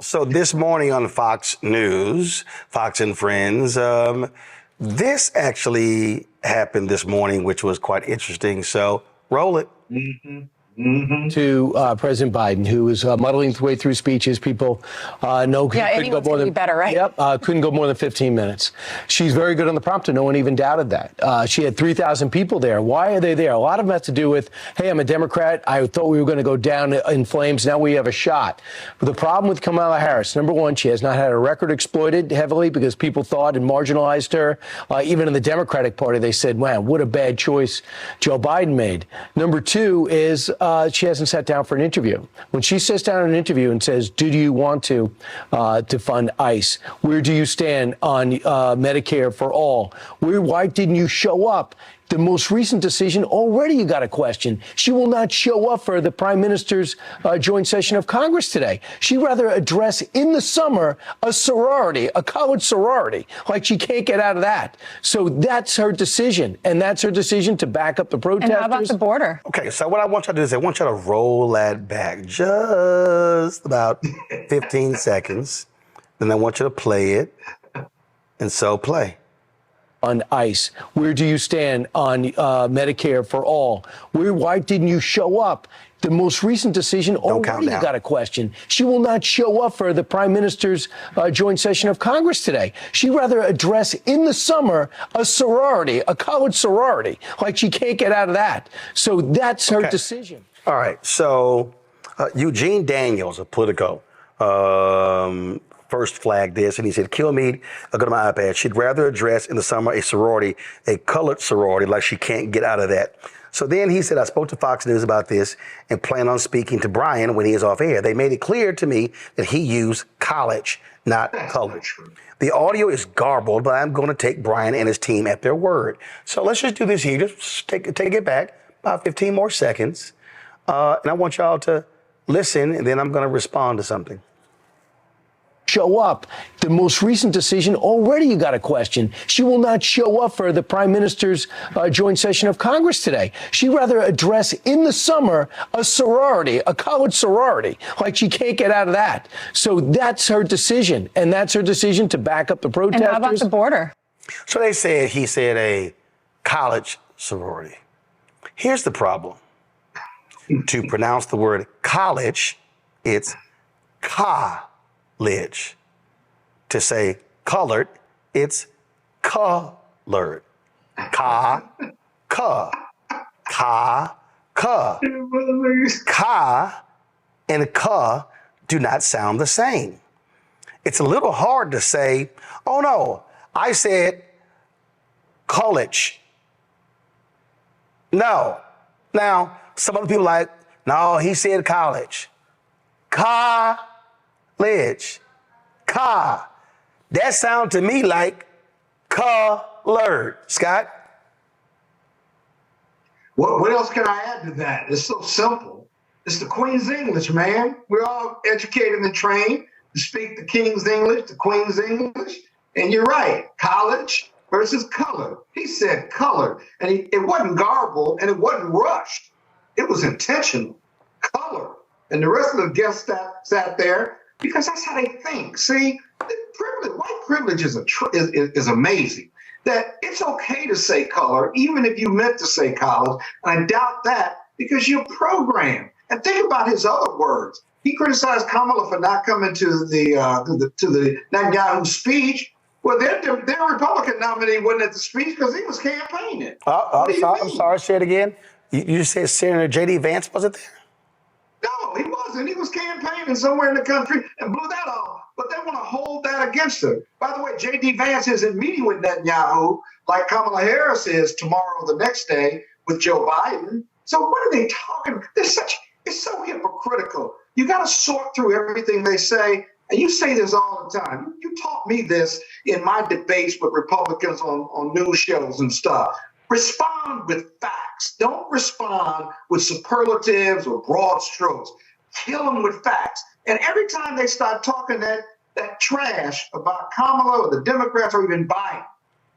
So this morning on Fox News, Fox and Friends, this actually happened this morning, which was quite interesting. So roll it. To President Biden, who is muddling his way through speeches. People know couldn't go more than better, right? Yep, couldn't go more than 15 minutes. She's very good on the prompter. No one even doubted that. She had 3,000 people there. Why are they there? A lot of them has to do with, hey, I'm a Democrat. I thought we were going to go down in flames. Now we have a shot. But the problem with Kamala Harris, number one, she has not had her record exploited heavily because people thought and marginalized her. Even in the Democratic Party, they said, man, what a bad choice Joe Biden made. Number two is she hasn't sat down for an interview. When she sits down in an interview and says, do you want to fund ICE? Where do you stand on Medicare for all? Why didn't you show up? The most recent decision, already you got a question. She will not show up for the Prime Minister's joint session of Congress today. She'd rather address in the summer a sorority, a college sorority, like she can't get out of that. So that's her decision, and that's her decision to back up the protesters. And how about the border? Okay, so what I want you to do is I want you to roll that back just about 15 seconds. Then I want you to play it, and so play. On ICE, where do you stand on Medicare for all? Why didn't you show up? The most recent decision, already you got a question. She will not show up for the Prime Minister's joint session of Congress today. She'd rather address in the summer a sorority, a college sorority, like she can't get out of that. So that's her decision. All right. So Eugene Daniels of Politico first flagged this, and he said, Kilmeade, I'll go to my iPad, she'd rather address in the summer a sorority, a colored sorority, like she can't get out of that. So then he said, I spoke to Fox News about this and plan on speaking to Brian when he is off air. They made it clear to me that he used college, not college. The audio is garbled, but I'm going to take Brian and his team at their word. So let's just do this here. Just take it back about 15 more seconds. And I want y'all to listen, and then I'm going to respond to something. Show up. The most recent decision, already you got a question. She will not show up for the Prime Minister's joint session of Congress today. She'd rather address in the summer a sorority, a college sorority, like she can't get out of that. So that's her decision, and that's her decision to back up the protesters. And how about the border? So he said a college sorority. Here's the problem. To pronounce the word college, it's college. To say colored, it's colored. Ka and ka do not sound the same. It's a little hard to say, oh no, I said college. No. Now, some other people like, no, he said college. College. That sounds to me like colored. Scott? What else can I add to that? It's so simple. It's the Queen's English, man. We're all educated and trained to speak the King's English, the Queen's English. And you're right, college versus color. He said color, and it wasn't garbled and it wasn't rushed. It was intentional. Color. And the rest of the guests sat there because that's how they think. See, white privilege is amazing. That it's okay to say color, even if you meant to say college. And I doubt that because you're programmed. And think about his other words. He criticized Kamala for not coming to the Netanyahu speech. Well, their Republican nominee wasn't at the speech because he was campaigning. I'm sorry. Say it again. You said Senator J.D. Vance wasn't there? No, he wasn't. He was campaigning somewhere in the country and blew that off. But they want to hold that against him. By the way, J.D. Vance isn't meeting with Netanyahu like Kamala Harris is tomorrow or the next day with Joe Biden. So what are they talking? It's so hypocritical. You got to sort through everything they say. And you say this all the time. You taught me this in my debates with Republicans on news shows and stuff. Respond with facts. Don't respond with superlatives or broad strokes. Kill them with facts. And every time they start talking that trash about Kamala or the Democrats or even Biden,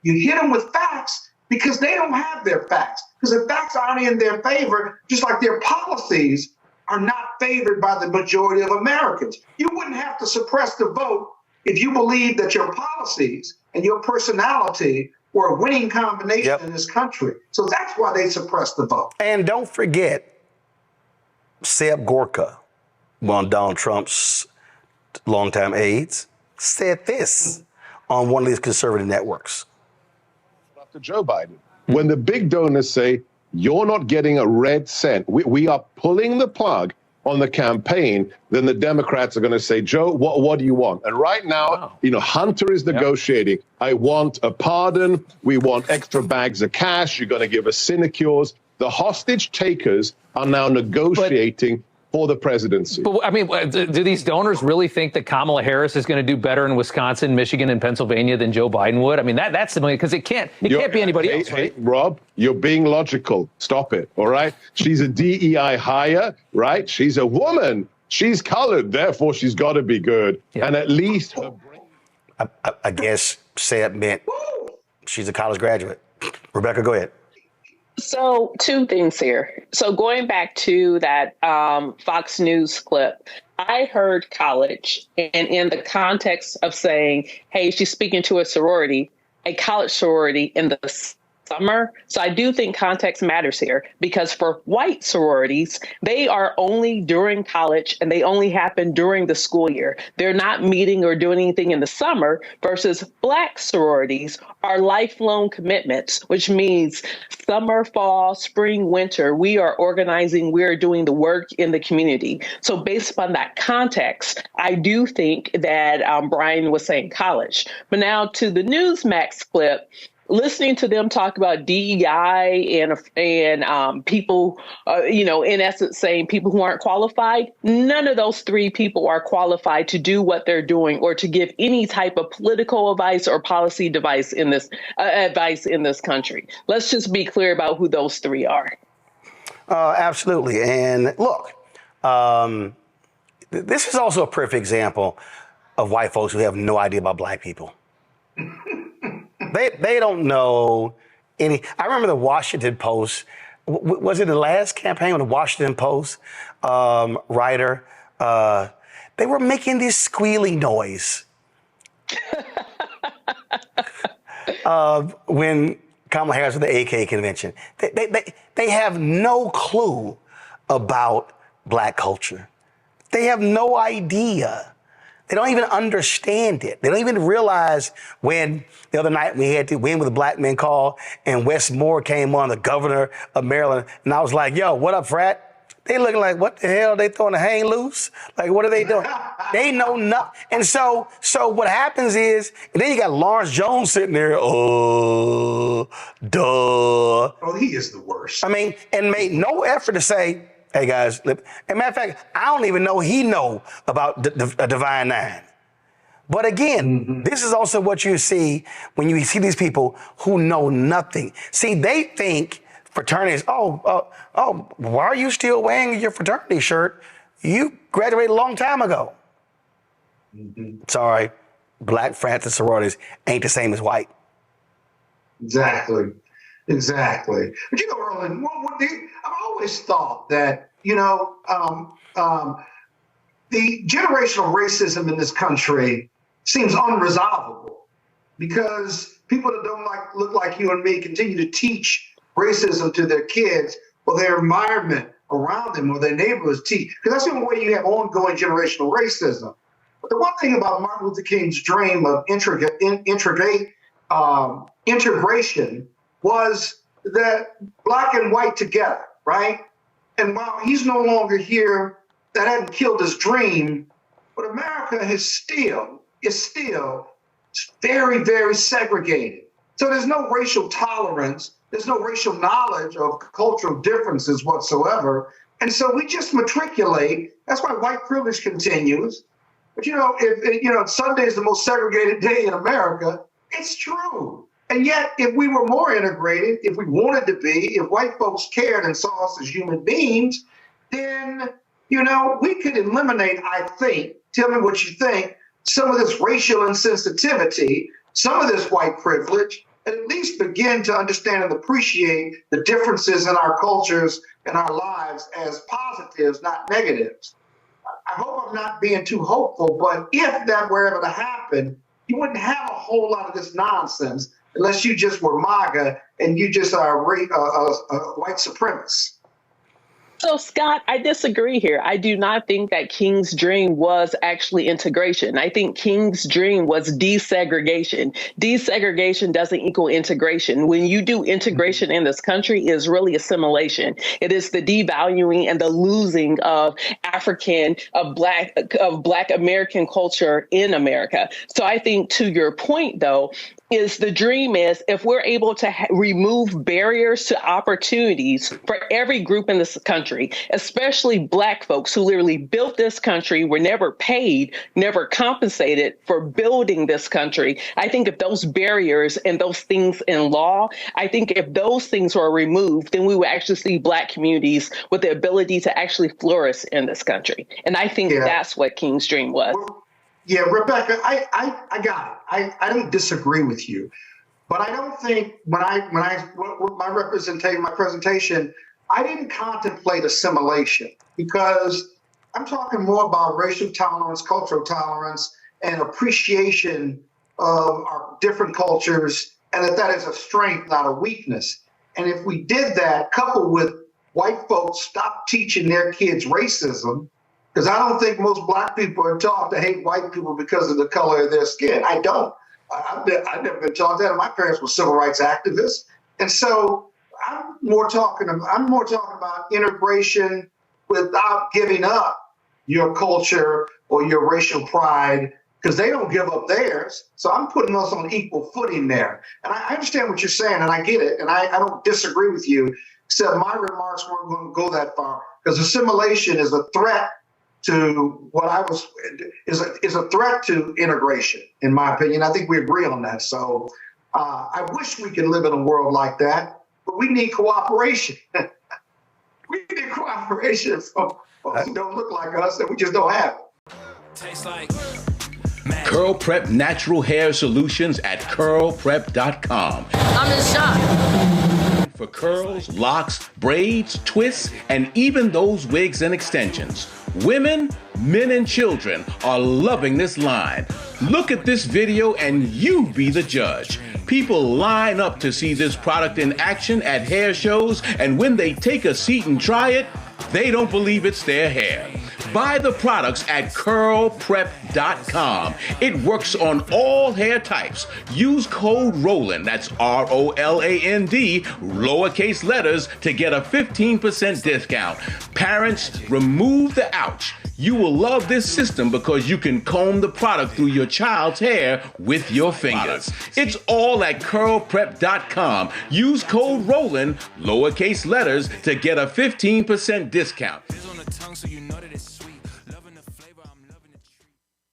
you hit them with facts because they don't have their facts. Because the facts aren't in their favor, just like their policies are not favored by the majority of Americans. You wouldn't have to suppress the vote if you believe that your policies and your personality were a winning combination in this country. So that's why they suppressed the vote. And don't forget, Seb Gorka, one of Donald Trump's longtime aides, said this on one of these conservative networks. To Joe Biden, when the big donors say, you're not getting a red cent, we are pulling the plug on the campaign, then the Democrats are going to say, Joe, what do you want? And right now, Hunter is negotiating. I want a pardon. We want extra bags of cash. You're going to give us sinecures. The hostage takers are now negotiating for the presidency. But I mean, do these donors really think that Kamala Harris is going to do better in Wisconsin, Michigan, and Pennsylvania than Joe Biden would? I mean, that's the because it can't be anybody else, right? Hey, Rob, you're being logical. Stop it. All right. She's a DEI hire, right? She's a woman. She's colored. Therefore, she's got to be good. Yeah. And at least her brain. I guess Seb meant she's a college graduate. Rebecca, go ahead. So 2 things here. So going back to that Fox News clip, I heard college, and in the context of saying, hey, she's speaking to a college sorority in the summer. So I do think context matters here, because for white sororities, they are only during college and they only happen during the school year. They're not meeting or doing anything in the summer, versus Black sororities are lifelong commitments, which means summer, fall, spring, winter, we are organizing, we are doing the work in the community. So based upon that context, I do think that Brian was saying college. But now to the Newsmax clip, listening to them talk about DEI and people, in essence saying people who aren't qualified, none of those 3 people are qualified to do what they're doing or to give any type of political advice or policy advice in this country. Let's just be clear about who those 3 are. Absolutely. And look, this is also a perfect example of white folks who have no idea about Black people. They don't know any. I remember the Washington Post. Was it the last campaign when the Washington Post writer? They were making this squealing noise when Kamala Harris at the AK convention. They have no clue about Black culture. They have no idea. They don't even understand it. They don't even realize when the other night we had to Win with a Black Men call and Wes Moore came on, the governor of Maryland. And I was like, yo, what up, frat? They looking like, what the hell? They throwing a hang loose? Like, what are they doing? They know nothing. And so what happens is, and then you got Lawrence Jones sitting there, duh. Oh, he is the worst. I mean, and made no effort to say, hey guys, and matter of fact, I don't even know he know about Divine Nine. But again, this is also what you see when you see these people who know nothing. See, they think fraternities, why are you still wearing your fraternity shirt? You graduated a long time ago. Sorry, Black frats and sororities ain't the same as white. Exactly. But Roland, I've always thought that, the generational racism in this country seems unresolvable because people that don't look like you and me continue to teach racism to their kids or their environment around them or their neighborhoods teach, because that's the only way you have ongoing generational racism. But the one thing about Martin Luther King's dream of integration was that Black and white together, right? And while he's no longer here, that hadn't killed his dream, but America is still very, very segregated. So there's no racial tolerance, there's no racial knowledge of cultural differences whatsoever. And so we just matriculate. That's why white privilege continues. But if Sunday is the most segregated day in America, it's true. And yet, if we were more integrated, if we wanted to be, if white folks cared and saw us as human beings, then, we could eliminate, I think, tell me what you think, some of this racial insensitivity, some of this white privilege, and at least begin to understand and appreciate the differences in our cultures and our lives as positives, not negatives. I hope I'm not being too hopeful, but if that were ever to happen, you wouldn't have a whole lot of this nonsense unless you just were MAGA and you just are a white supremacist. So, Scott, I disagree here. I do not think that King's dream was actually integration. I think King's dream was desegregation. Desegregation doesn't equal integration. When you do integration in this country, it is really assimilation. It is the devaluing and the losing of Black American culture in America. So I think, to your point, though, is the dream is if we're able to remove barriers to opportunities for every group in this country, especially Black folks who literally built this country, were never paid, never compensated for building this country. I think if those barriers and those things in law, I think if those things were removed, then we would actually see Black communities with the ability to actually flourish in this country. And I think that's what King's dream was. Yeah, Rebecca, I got it. I don't disagree with you, but I don't think my presentation, I didn't contemplate assimilation because I'm talking more about racial tolerance, cultural tolerance, and appreciation of our different cultures, and that is a strength, not a weakness. And if we did that, coupled with white folks stop teaching their kids racism, because I don't think most Black people are taught to hate white people because of the color of their skin. I don't. I've never been taught that. My parents were civil rights activists. And so I'm more talking about integration without giving up your culture or your racial pride, because they don't give up theirs. So I'm putting us on equal footing there. And I understand what you're saying, and I get it. And I don't disagree with you, except my remarks weren't going to go that far, because assimilation is a threat to is a threat to integration, in my opinion. I think we agree on that. So I wish we could live in a world like that, but we need cooperation. We need cooperation from folks who don't look like us, and we just don't have it. Tastes like Curl Prep Natural Hair Solutions at curlprep.com. I'm in shock. For curls, locks, braids, twists, and even those wigs and extensions. Women, men, and children are loving this line. Look at this video and you be the judge. People line up to see this product in action at hair shows, and when they take a seat and try it, they don't believe it's their hair. Buy the products at curlprep.com. It works on all hair types. Use code ROLAND, that's ROLAND, lowercase letters, to get a 15% discount. Parents, remove the ouch. You will love this system because you can comb the product through your child's hair with your fingers. It's all at curlprep.com. Use code ROLAND, lowercase letters, to get a 15% discount.